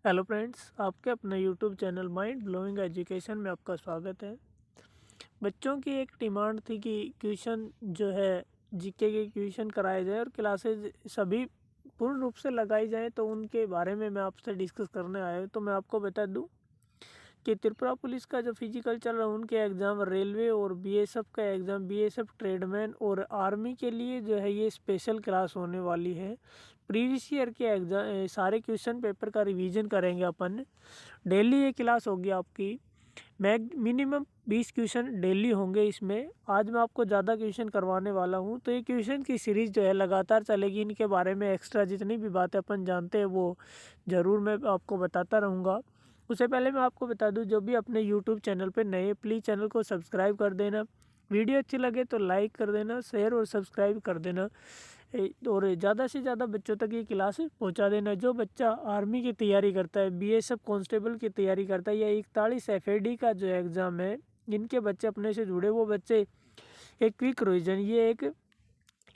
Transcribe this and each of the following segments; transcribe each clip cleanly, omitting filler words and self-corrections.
Hello friends, आपके अपने YouTube channel mind blowing education में आपका स्वागत है। बच्चों की एक डिमांड थी कि क्वेश्चन जो है जीके के क्वेश्चन कराए जाए और क्लासेज सभी पूर्ण रूप से लगाई जाए, तो उनके बारे में मैं आपसे डिस्कस करने आया हूँ। तो मैं आपको बता दूं कि त्रिपुरा पुलिस का जो फिजिकल चल रहा है उनके एग्ज़ाम, रेलवे और बीएसएफ का एग्ज़ाम, बीएसएफ ट्रेडमैन और आर्मी के लिए जो है ये स्पेशल क्लास होने वाली है। प्रीवियस ईयर के एग्ज़ाम सारे क्वेश्चन पेपर का रिवीजन करेंगे अपन। डेली ये क्लास होगी आपकी। मिनिमम 20 क्वेश्चन डेली होंगे इसमें। आज मैं आपको ज़्यादा क्वेश्चन करवाने वाला हूँ, तो ये क्वेश्चन की सीरीज़ जो है लगातार चलेगी। इनके बारे में एक्स्ट्रा जितनी भी बातें अपन जानते हैं वो ज़रूर मैं आपको बताता रहूँगा। उससे पहले मैं आपको बता दूं, जो भी अपने यूट्यूब चैनल पे नए, प्लीज़ चैनल को सब्सक्राइब कर देना। वीडियो अच्छी लगे तो लाइक कर देना, शेयर और सब्सक्राइब कर देना और ज़्यादा से ज़्यादा बच्चों तक ये क्लास पहुंचा देना। जो बच्चा आर्मी की तैयारी करता है, बीएसएफ कांस्टेबल की तैयारी करता है, या 41 एफएडी का जो एग्ज़ाम है, जिनके बच्चे अपने से जुड़े, वो बच्चे एक क्विक रिवीजन, ये एक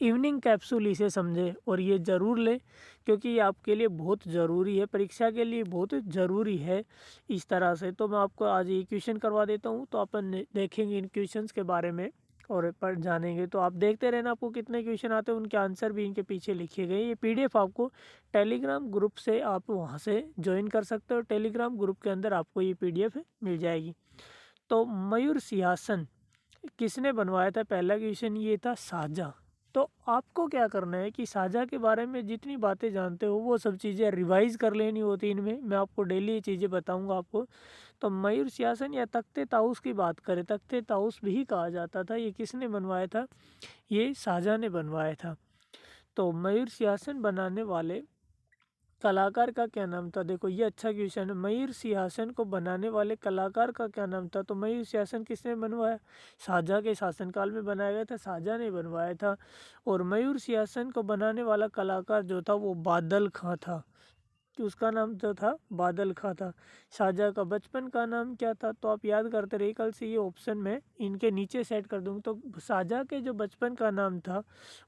इवनिंग कैप्सूल इसे समझे और ये ज़रूर लें, क्योंकि ये आपके लिए बहुत ज़रूरी है, परीक्षा के लिए बहुत ज़रूरी है। इस तरह से तो मैं आपको आज ये क्वेश्चन करवा देता हूँ, तो अपन देखेंगे इन क्वेश्चंस के बारे में और पढ़ जानेंगे। तो आप देखते रहना, आपको कितने क्वेश्चन आते हैं उनके आंसर भी इनके पीछे लिखे गए। ये पीडीएफ आपको टेलीग्राम ग्रुप से आप वहाँ से ज्वाइन कर सकते हो। टेलीग्राम ग्रुप के अंदर आपको ये पीडीएफ मिल जाएगी। तो मयूर सिंहासन किसने बनवाया था? पहला क्वेश्चन ये था, साझा। तो आपको क्या करना है कि साझा के बारे में जितनी बातें जानते हो वो सब चीज़ें रिवाइज कर लेनी होती। इनमें मैं आपको डेली ये चीज़ें बताऊंगा आपको। तो मयूर सिंहासन या तख्ते ताउस की बात करें, तख्ते ताउस भी कहा जाता था, ये किसने बनवाया था? ये साझा ने बनवाया था। तो मयूर सिंहासन बनाने वाले कलाकार का क्या नाम था? देखो ये अच्छा क्वेश्चन है। मयूर सिंहासन को बनाने वाले कलाकार का क्या नाम था? तो मयूर सिंहासन किसने बनवाया? शाहजहाँ के शासनकाल में बनाया गया था, शाहजहाँ ने बनवाया था। और मयूर सिंहासन को बनाने वाला कलाकार जो था वो बादल खां था, कि उसका नाम जो था बादल खां था। शाहजहाँ का बचपन का नाम क्या था? तो आप याद करते रहिए, कल से ये ऑप्शन में इनके नीचे सेट कर दूँगा। तो शाहजहाँ के जो बचपन का नाम था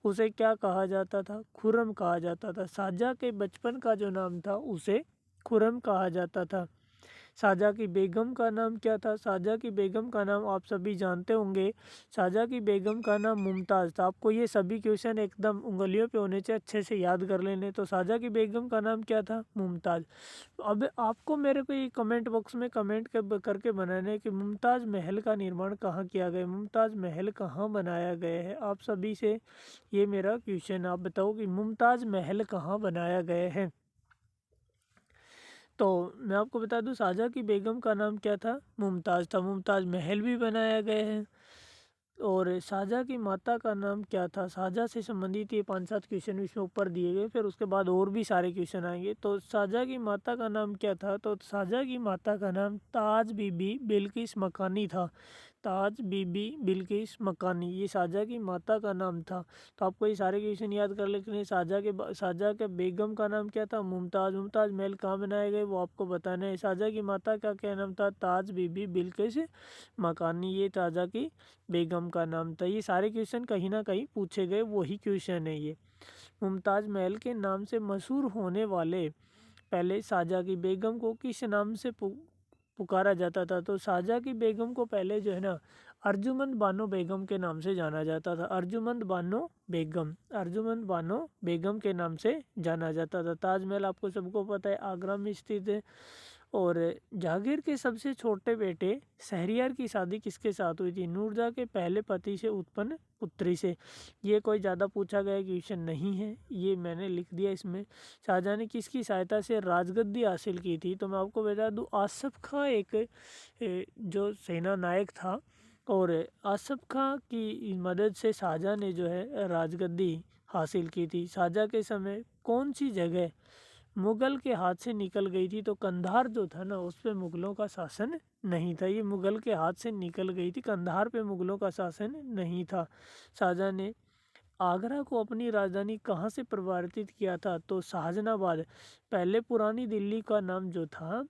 उसे क्या कहा जाता था? खुर्रम कहा जाता था। शाहजहाँ के बचपन का जो नाम था उसे खुर्रम कहा जाता था। शाहजहाँ की बेगम का नाम क्या था? शाहजहाँ की बेगम का नाम आप सभी जानते होंगे। शाहजहाँ की बेगम का नाम मुमताज़ था। आपको ये सभी क्वेश्चन एकदम उंगलियों पे होने चाहिए, अच्छे से याद कर लेने। तो शाहजहाँ की बेगम का नाम क्या था? मुमताज़। अब आपको मेरे को ये कमेंट बॉक्स में कमेंट करके बनाना है कि मुमताज़ महल का निर्माण कहाँ किया गया, मुमताज़ महल कहाँ बनाया गया है। आप सभी से ये मेरा क्वेश्चन, आप बताओ कि मुमताज़ महल कहाँ बनाया गया है। तो मैं आपको बता दूं, शाहजहाँ की बेगम का नाम क्या था? मुमताज़ था। मुमताज़ महल भी बनाया गया है। और शाहजहाँ की माता का नाम क्या था? शाहजहाँ से संबंधित ये 5-7 क्वेश्चन इसमें ऊपर दिए गए, फिर उसके बाद और भी सारे क्वेश्चन आएंगे। तो शाहजहाँ की माता का नाम क्या था? तो शाहजहाँ की माता का नाम ताज बीबी बिल्किस मकानी था। ताज बीबी बिल्किस मकानी, ये शाहजहाँ की माता का नाम था। तो आपको ये सारे क्वेश्चन याद कर लेकिन शाहजहाँ के बेगम का नाम क्या था? मुमताज़। मुमताज़ महल कहाँ बनाए गए वो आपको बताना है। शाहजहाँ की माता का क्या नाम था? ताज बीबी बिल्किस मकानी, ये शाहजहाँ की बेगम का नाम था। ये सारे क्वेश्चन कहीं ना कहीं पूछे गए वही क्वेश्चन है ये। मुमताज़ महल के नाम से मशहूर होने वाले पहले शाहजहाँ की बेगम को किस नाम से पुकारा जाता था? तो शाहजहाँ की बेगम को पहले जो है ना अर्जुमंद बानो बेगम के नाम से जाना जाता था। अर्जुमंद बानो बेगम, अर्जुमंद बानो बेगम के नाम से जाना जाता था। ताजमहल आपको सबको पता है आगरा में स्थित है। और जहांगीर के सबसे छोटे बेटे शहरयार की शादी किसके साथ हुई थी? नूरजहाँ के पहले पति से उत्पन्न पुत्री से। ये कोई ज़्यादा पूछा गया क्वेश्चन नहीं है, ये मैंने लिख दिया इसमें। शाहजहाँ ने किसकी सहायता से राजगद्दी हासिल की थी? तो मैं आपको बता दूं, आसफ खां एक जो सेना नायक था, और आसफ खां की मदद से शाहजहाँ ने जो है राजगद्दी हासिल की थी। शाहजहाँ के समय कौन सी जगह मुगल के हाथ से निकल गई थी? तो कंधार जो था ना, उस पे मुगलों का शासन नहीं था। ये मुगल के हाथ से निकल गई थी, कंधार पे मुगलों का शासन नहीं था। शाहजहाँ ने आगरा को अपनी राजधानी कहाँ से परिवर्तित किया था? तो शाहजहानाबाद। पहले पुरानी दिल्ली का नाम जो था,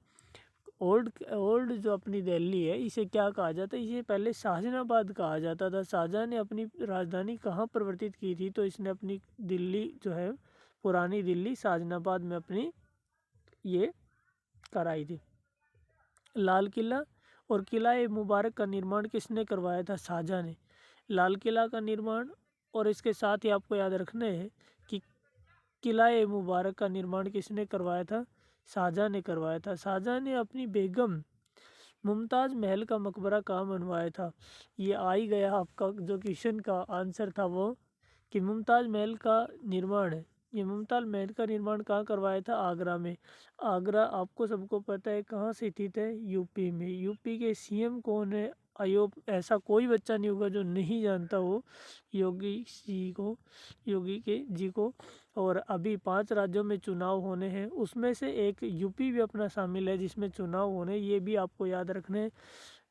ओल्ड ओल्ड जो अपनी दिल्ली है, इसे क्या कहा जाता है? इसे पहले शाहजहानाबाद कहा जाता था। शाहजहाँ ने अपनी राजधानी कहाँ परिवर्तित की थी? तो इसने अपनी दिल्ली जो है, पुरानी दिल्ली, शाहजहानाबाद में अपनी ये कराई थी। लाल किला और किला ए मुबारक का निर्माण किसने करवाया था? शाहजहाँ ने। लाल किला का निर्माण और इसके साथ ही आपको याद रखना है कि किला ए मुबारक का निर्माण किसने करवाया था? शाहजहाँ ने करवाया था। शाहजहाँ ने अपनी बेगम मुमताज़ महल का मकबरा कहाँ बनवाया था? ये आ ही गया आपका जो क्वेश्चन का आंसर था वो कि मुमताज़ महल का निर्माण है। ये मुमताज़ महल का निर्माण कहाँ करवाया था? आगरा में। आगरा आपको सबको पता है कहाँ स्थित है? यूपी में। यूपी के सीएम कौन है? अयोब। ऐसा कोई बच्चा नहीं होगा जो नहीं जानता हो योगी जी को, योगी के जी को। और अभी 5 राज्यों में चुनाव होने हैं, उसमें से एक यूपी भी अपना शामिल है जिसमें चुनाव होने, ये भी आपको याद रखने।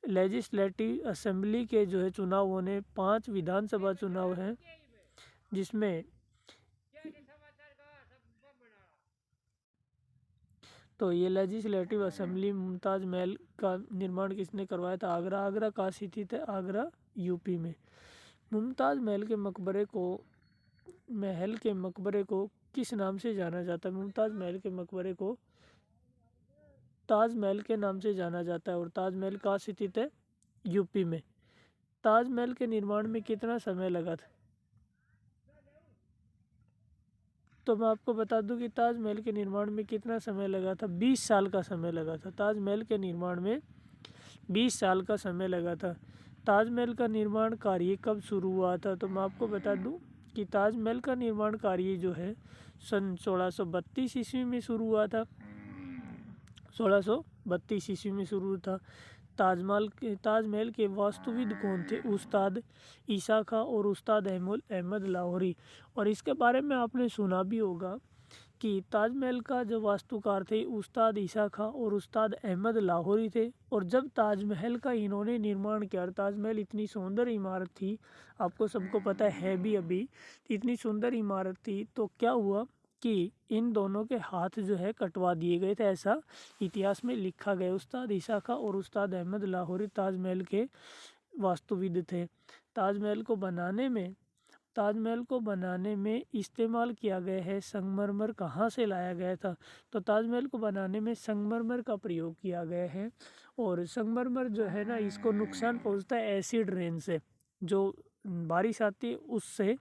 लेजिस्लेटिव असेंबली के जो है चुनाव होने, 5 विधानसभा चुनाव हैं जिसमें तो ये लेजिस्लेटिव असेंबली मुमताज़ महल का निर्माण किसने करवाया था? आगरा। आगरा कहाँ स्थित है? आगरा यूपी में। मुमताज़ महल के मकबरे को किस नाम से जाना जाता है? मुमताज़ महल के मकबरे को ताजमहल के नाम से जाना जाता है। और ताजमहल कहाँ स्थित है? यूपी में। ताजमहल के निर्माण में कितना समय लगा था? तो मैं आपको बता दूं कि ताजमहल के निर्माण में कितना समय लगा था? 20 साल का समय लगा था। ताजमहल के निर्माण में 20 साल का समय लगा था। ताजमहल का निर्माण कार्य कब शुरू हुआ था? तो मैं आपको बता दूं कि ताजमहल का निर्माण कार्य जो है सन 1632 ईस्वी में शुरू हुआ था। 1632 ईस्वी में शुरू था। ताजमहल के वास्तुविद कौन थे? उस्ताद ईसा खां और उस्ताद अहमद लाहौरी। और इसके बारे में आपने सुना भी होगा कि ताजमहल का जो वास्तुकार थे उस्ताद ईसा खां और उस्ताद अहमद लाहौरी थे। और जब ताजमहल का इन्होंने निर्माण किया, ताजमहल इतनी सुंदर इमारत थी, आपको सबको पता है भी अभी, इतनी सुंदर इमारत थी, तो क्या हुआ कि इन दोनों के हाथ जो है कटवा दिए गए थे, ऐसा इतिहास में लिखा गया। उस्ताद ईसा खां और उस्ताद अहमद लाहौरी ताजमहल के वास्तुविद थे। ताजमहल को बनाने में इस्तेमाल किया गया है संगमरमर कहाँ से लाया गया था? तो ताजमहल को बनाने में संगमरमर का प्रयोग किया गया है। और संगमरमर जो है ना, इसको नुकसान पहुंचता है एसिड रेन से। जो बारिश आती है उससे,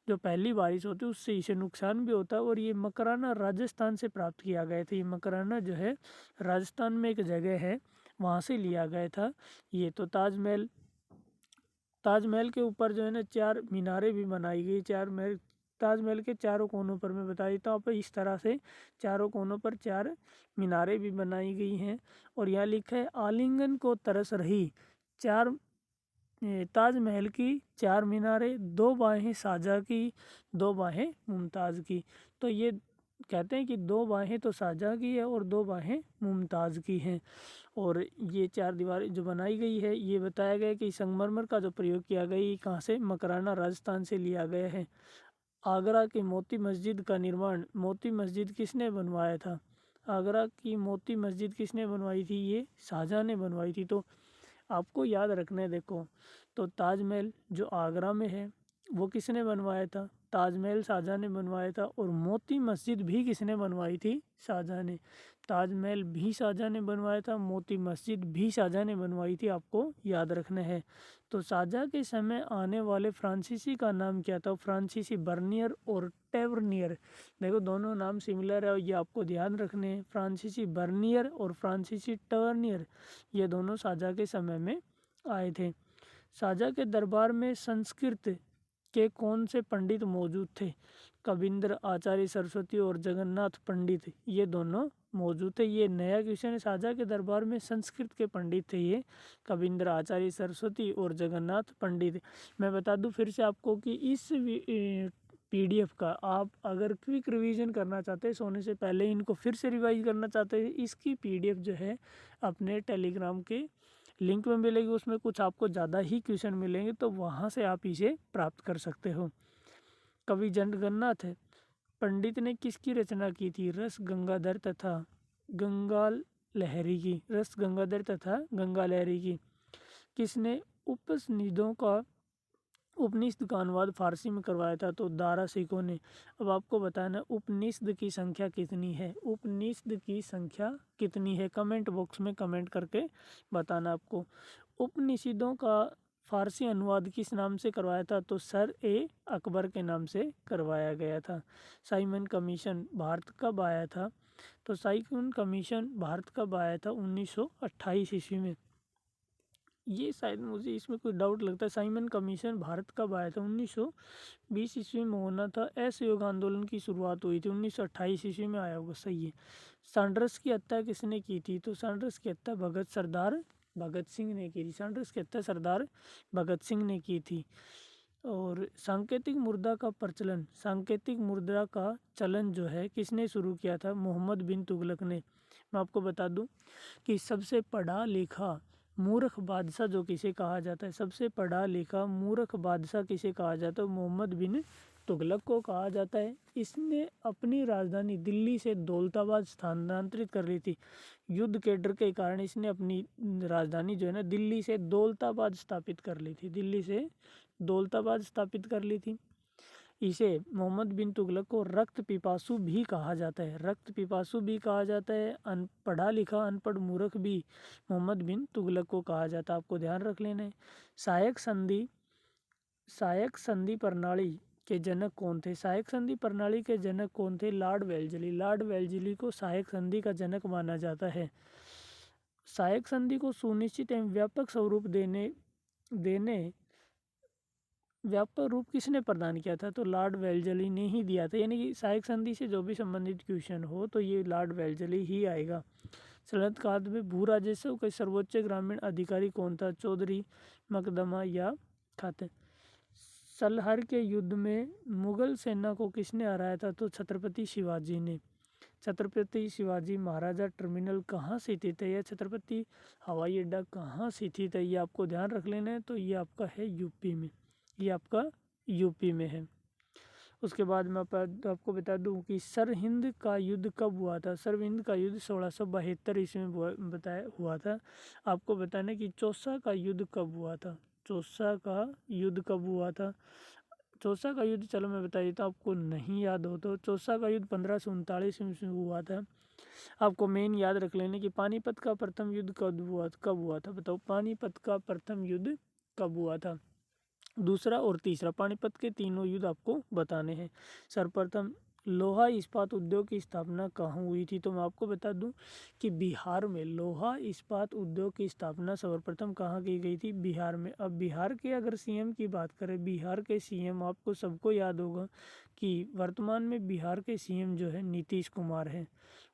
जो पहली बारिश होती है उससे इसे नुकसान भी होता है। और ये मकराना राजस्थान से प्राप्त किया गया था। ये मकराना जो है राजस्थान में एक जगह है, वहाँ से लिया गया था। ये तो ताजमहल के ऊपर जो है ना 4 मीनारें भी बनाई गई। ताजमहल के चारों कोनों पर मैं बता देता हूँ आप, इस तरह से चारों कोनों पर 4 मीनारें भी बनाई गई हैं। और यहाँ लिखा है आलिंगन को तरस रही ताजमहल की 4 मीनारें, 2 बाहें शाहजहाँ की, 2 बाहें मुमताज़ की। तो ये कहते हैं कि 2 बाहें तो शाहजहाँ की है और 2 बाहें मुमताज़ की हैं। और ये 4 दीवारें जो बनाई गई है, ये बताया गया कि संगमरमर का जो प्रयोग किया गया ये कहाँ से? मकराना राजस्थान से लिया गया है। आगरा की मोती मस्जिद का निर्माण, मोती मस्जिद किसने बनवाया था? आगरा की मोती मस्जिद किसने बनवाई थी? ये शाहजहाँ ने बनवाई थी। तो आपको याद रखना है, देखो, तो ताजमहल जो आगरा में है वो किसने बनवाया था? ताजमहल शाहजहाँ ने बनवाया था। और मोती मस्जिद भी किसने बनवाई थी? शाहजहाँ ने। ताजमहल भी शाहजहाँ ने बनवाया था, मोती मस्जिद भी शाहजहाँ ने बनवाई थी, आपको याद रखना है। तो शाहजहाँ के समय आने वाले फ्रांसीसी का नाम क्या था? फ्रांसीसी बर्नियर और टेवर्नियर। देखो दोनों नाम सिमिलर है और ये आपको ध्यान रखने हैं। फ्रांसीसी बर्नियर और फ्रांसीसी टर्नियर, ये दोनों शाहजहाँ के समय में आए थे। शाहजहाँ के दरबार में संस्कृत के कौन से पंडित मौजूद थे? कविंद्र, आचार्य सरस्वती और जगन्नाथ पंडित, ये दोनों मौजूद थे। ये नया क्वेश्चन है। शाहजहाँ के दरबार में संस्कृत के पंडित थे ये कविंद्र, आचार्य सरस्वती और जगन्नाथ पंडित। मैं बता दूं फिर से आपको कि इस पीडीएफ का आप अगर क्विक रिवीजन करना चाहते हैं, सोने से पहले इनको फिर से रिवाइज करना चाहते हैं, इसकी पीडीएफ जो है अपने टेलीग्राम के लिंक में मिलेगी। उसमें कुछ आपको ज़्यादा ही क्वेश्चन मिलेंगे, तो वहाँ से आप इसे प्राप्त कर सकते हो। कवि जगन्नाथ पंडित ने किसकी रचना की थी? रस गंगाधर तथा गंगा लहरी की। रस गंगाधर तथा गंगा लहरी की। किसने उपनिषद का अनुवाद फारसी में करवाया था तो दारा सिकों ने। अब आपको बताना उपनिषद की संख्या कितनी है, उपनिषद की संख्या कितनी है, कमेंट बॉक्स में कमेंट करके बताना आपको। उपनिषदों का फारसी अनुवाद किस नाम से करवाया था तो सर ए अकबर के नाम से करवाया गया था। साइमन कमीशन भारत कब आया था तो साइमन कमीशन भारत कब आया था 1928 ईस्वी में। ये शायद मुझे इसमें कोई डाउट लगता है। साइमन कमीशन भारत कब आया था 1920 ईस्वी में होना था। असहयोग आंदोलन की शुरुआत हुई थी 1928 ईस्वी में आया होगा, सही है। सैंडर्स की हत्या किसने की थी तो सैंडर्स की हत्या सरदार भगत सिंह ने की थी। सैंडर्स की हत्या सरदार भगत सिंह ने की थी। और सांकेतिक मुद्रा का प्रचलन, सांकेतिक मुद्रा का चलन जो है किसने शुरू किया था, मोहम्मद बिन तुगलक ने। मैं आपको बता दूं कि सबसे पढ़ा लिखा मूर्ख बादशाह जो किसे कहा जाता है, सबसे पढ़ा लिखा मूर्ख बादशाह किसे कहा जाता है, मोहम्मद बिन तुगलक को कहा जाता है। इसने अपनी राजधानी दिल्ली से दौलताबाद स्थानांतरित कर ली थी। युद्ध के डर के कारण इसने अपनी राजधानी जो है ना दिल्ली से दौलताबाद स्थापित कर ली थी, दिल्ली से दौलताबाद स्थापित कर ली थी। इसे मोहम्मद बिन तुगलक को रक्त पिपासु भी कहा जाता है, रक्त पिपासु भी कहा जाता है। पढ़ा लिखा अनपढ़ मूर्ख भी मोहम्मद बिन तुगलक को कहा जाता है, आपको ध्यान रख लेना है। सहायक संधि प्रणाली के जनक कौन थे, सहायक संधि प्रणाली के जनक कौन थे, लॉर्ड वेल्जली। लॉर्ड वेल्जली को सहायक संधि का जनक माना जाता है। सहायक संधि को सुनिश्चित एवं व्यापक स्वरूप देने व्यापक रूप किसने प्रदान किया था तो लॉर्ड वेल्जली ने ही दिया था। यानी कि सहायक संधि से जो भी संबंधित क्वेश्चन हो तो ये लॉर्ड वेल्जली ही आएगा। सल्तनत काल में भू राजस्व का सर्वोच्च ग्रामीण अधिकारी कौन था, चौधरी, मकदमा या खाते। सलहर के युद्ध में मुगल सेना को किसने हराया था तो छत्रपति शिवाजी ने। छत्रपति शिवाजी महाराजा टर्मिनल कहाँ स्थित है या छत्रपति हवाई अड्डा कहाँ स्थित है, ये आपको ध्यान रख लेना है। तो ये आपका है यूपी में, ये आपका यूपी में है। उसके बाद मैं आपको बता दूं कि सरहिंद का युद्ध कब हुआ था। सरहिंद का युद्ध 1672 ईस्वी में हुआ था। आपको बताना कि चौसा का युद्ध कब हुआ था, चौसा का युद्ध कब हुआ था। चौसा का युद्ध चलो मैं बता देता हूँ, आपको नहीं याद हो तो चौसा का युद्ध 1539 ईस्वी में हुआ था। आपको मेन याद रख लेने कि पानीपत का प्रथम युद्ध कब हुआ था, बताओ पानीपत का प्रथम युद्ध कब हुआ था। दूसरा और तीसरा पानीपत के तीनों युद्ध आपको बताने हैं। सर्वप्रथम लोहा इस्पात उद्योग की स्थापना कहाँ हुई थी तो मैं आपको बता दूं कि बिहार में लोहा इस्पात उद्योग की स्थापना सर्वप्रथम कहाँ की गई थी, बिहार में। अब बिहार के अगर सीएम की बात करें, बिहार के सीएम आपको सबको याद होगा कि वर्तमान में बिहार के सीएम जो है नीतीश कुमार हैं।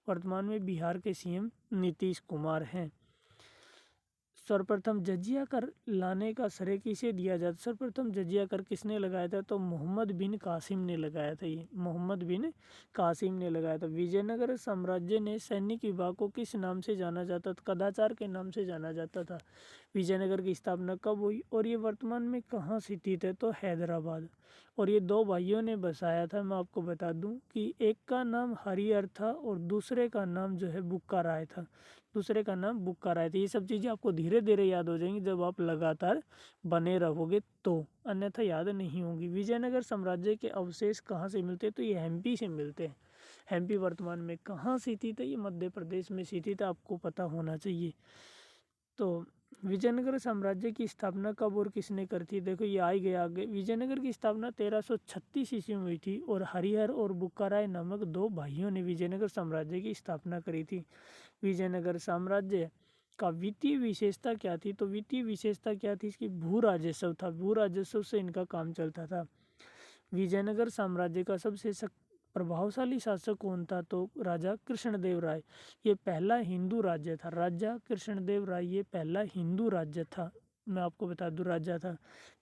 वर्तमान में बिहार के सीएम नीतीश कुमार हैं। सर्वप्रथम जजिया कर लाने का श्रेय किसे दिया जाता, सर्वप्रथम जजिया कर किसने लगाया था तो मोहम्मद बिन कासिम ने लगाया था। ये मोहम्मद बिन कासिम ने लगाया था। विजयनगर साम्राज्य ने सैनिक विभाग को किस नाम से जाना जाता था, कदाचार के नाम से जाना जाता था। विजयनगर की स्थापना कब हुई और ये वर्तमान में कहाँ स्थित है तो हैदराबाद। और ये दो भाइयों ने बसाया था। मैं आपको बता दूं कि एक का नाम हरिहर था और दूसरे का नाम जो है बुक्का राय था, दूसरे का नाम बुक्का राय था। ये सब चीज़ें आपको धीरे धीरे याद हो जाएंगी जब आप लगातार बने रहोगे तो, अन्यथा याद नहीं होंगी। विजयनगर साम्राज्य के अवशेष कहाँ से मिलते हैं तो ये एमपी से मिलते हैं। एमपी वर्तमान में कहाँ स्थित है, ये मध्य प्रदेश में स्थित है, आपको पता होना चाहिए। तो विजयनगर साम्राज्य की स्थापना कब और किसने करी थी, देखो ये आ ही गया आगे। विजयनगर की स्थापना 1336 ईस्वी में हुई थी और हरिहर और बुक्का राय नामक दो भाइयों ने विजयनगर साम्राज्य की स्थापना करी थी। विजयनगर साम्राज्य का वित्तीय विशेषता क्या थी तो वित्तीय विशेषता क्या थी, इसकी भू राजस्व था, भू राजस्व से इनका काम चलता था। विजयनगर साम्राज्य का सबसे प्रभावशाली शासक कौन था तो राजा कृष्णदेव राय। ये पहला हिंदू राज्य था, राजा कृष्णदेव राय ये पहला हिंदू राज्य था, मैं आपको बता दूं राजा था।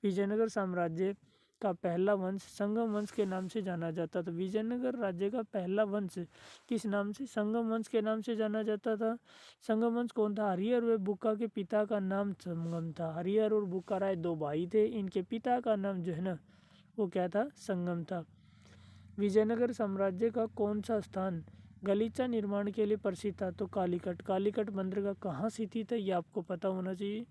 विजयनगर साम्राज्य का पहला वंश संगम वंश के नाम से जाना जाता था। विजयनगर राज्य का पहला वंश किस नाम से, संगम वंश के नाम से जाना जाता था। संगम वंश कौन था, हरिहर व बुक्का के पिता का नाम संगम था। हरिहर और बुक्का राय दो भाई थे, इनके पिता का नाम जो है ना वो क्या था, संगम था। विजयनगर साम्राज्य का कौन सा स्थान गलीचा निर्माण के लिए प्रसिद्ध था तो कालीकट। कालीकट मंदिर का कहाँ स्थित है ये आपको पता होना चाहिए।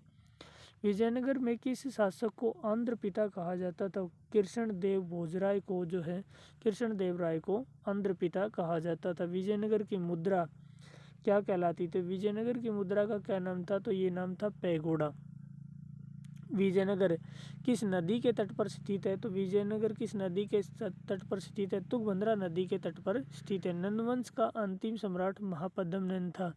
विजयनगर में किस शासक को आंध्र पिता कहा जाता था? कृष्ण देव भोजराय को जो है कृष्ण देव राय को आंध्र पिता कहा जाता था। विजयनगर की मुद्रा क्या कहलाती थी? विजयनगर की मुद्रा का क्या नाम था? तो ये नाम था पैगोडा। विजयनगर किस नदी के तट पर स्थित है? तो विजयनगर किस नदी के तट पर स्थित है? तुंगभद्रा नदी के तट पर स्थित है। नंदवंश का अंतिम सम्राट महापद्मनंद था।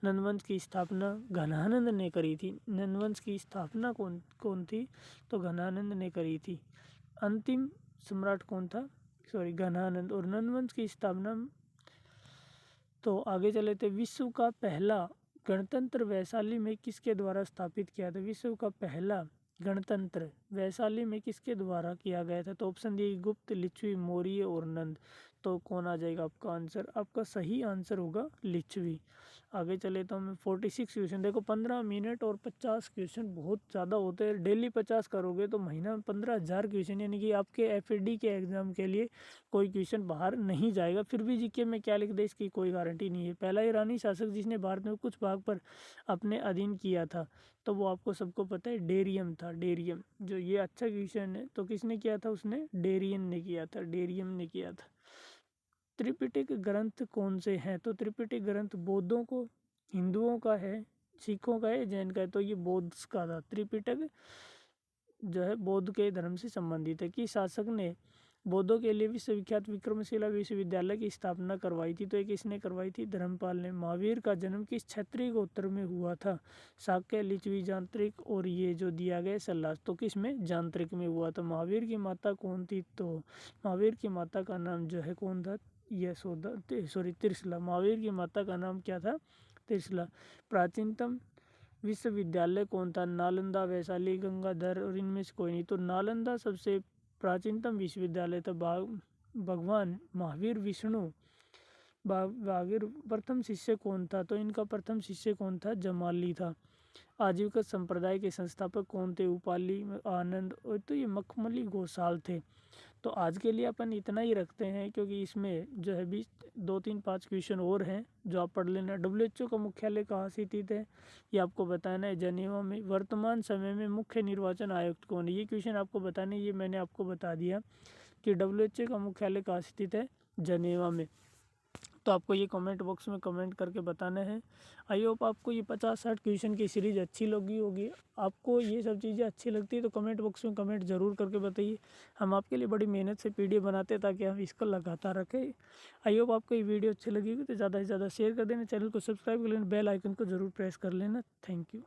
नंदवंश की स्थापना घनानंद ने करी थी। नंदवंश की स्थापना कौन थी? तो घनानंद ने करी थी। अंतिम सम्राट कौन था? सॉरी, घनानंद। और नंदवंश की स्थापना, तो आगे चले थे। विश्व का पहला गणतंत्र वैशाली में किसके द्वारा स्थापित किया था? विश्व का पहला गणतंत्र वैशाली में किसके द्वारा किया गया था? तो ऑप्शन दिए गुप्त, लिच्छवी, मौर्य और नंद। तो कौन आ जाएगा आपका आंसर? आपका सही आंसर होगा लिच्छवी। आगे चले तो हमें 46 क्वेश्चन। देखो 15 मिनट और 50 क्वेश्चन बहुत ज़्यादा होते हैं। डेली 50 करोगे तो महीना में 15,000 क्वेश्चन, यानी कि आपके एफएडी के एग्जाम के लिए कोई क्वेश्चन बाहर नहीं जाएगा। फिर भी जीके में क्या लिख दे इसकी कोई गारंटी नहीं है। पहला ईरानी शासक जिसने भारत में कुछ भाग पर अपने अधीन किया था, तो वो आपको सबको पता है डेरियम था। डेरियम, जो ये अच्छा क्वेश्चन है, तो किसने किया था? उसने डेरियन ने किया था। डेरियम ने किया था। त्रिपिटक ग्रंथ कौन से हैं? तो त्रिपिटक ग्रंथ बौद्धों को, हिंदुओं का है, सिखों का है, जैन का है। तो ये बौद्ध का था। त्रिपिटक जो है बौद्ध के धर्म से संबंधित है। कि शासक ने बौद्धों के लिए विश्वविख्यात विक्रमशिला विश्वविद्यालय की स्थापना करवाई थी? तो ये किसने करवाई थी? धर्मपाल ने। महावीर का जन्म किस क्षत्रिय गोत्र में हुआ था? शाक्य, लिच्छवी, जांत्रिक और ये जो दिया गया सल्लास, तो किस में? जांत्रिक में हुआ था। महावीर की माता कौन थी? तो महावीर की माता का नाम जो है कौन था? यशोदा, सॉरी, त्रिशला। महावीर की माता का नाम क्या था? त्रिशला। प्राचीनतम विश्वविद्यालय कौन था? नालंदा, वैशाली, गंगाधर और इनमें से कोई नहीं। तो नालंदा सबसे प्राचीनतम विश्वविद्यालय था। भगवान महावीर विष्णु महावीर प्रथम शिष्य कौन था? तो इनका प्रथम शिष्य कौन था? जमाली था। आजीविका संप्रदाय के संस्थापक कौन थे? उपाली, आनंद, और तो ये मखमली घोषाल थे। तो आज के लिए अपन इतना ही रखते हैं, क्योंकि इसमें जो है 20, 2, 3, 5 क्वेश्चन और हैं जो आप पढ़ लेना। WHO का मुख्यालय कहाँ स्थित है? ये आपको बताना है, जनेवा में। वर्तमान समय में मुख्य निर्वाचन आयुक्त कौन है? ये क्वेश्चन आपको बताना है। ये मैंने आपको बता दिया कि WHO का मुख्यालय कहाँ स्थित है? जनेवा में। तो आपको ये कमेंट बॉक्स में कमेंट करके बताना है। आई होप आपको ये 50-60 क्वेश्चन की सीरीज़ अच्छी लगी होगी। आपको ये सब चीज़ें अच्छी लगती है तो कमेंट बॉक्स में कमेंट ज़रूर करके बताइए। हम आपके लिए बड़ी मेहनत से PDF बनाते हैं ताकि हम इसको लगातार रखें। आई होप आपको ये वीडियो अच्छी लगी होगी तो ज़्यादा से ज़्यादा शेयर कर देना, चैनल को सब्सक्राइब कर लेना, बेल आइकन को ज़रूर प्रेस कर लेना। Thank you.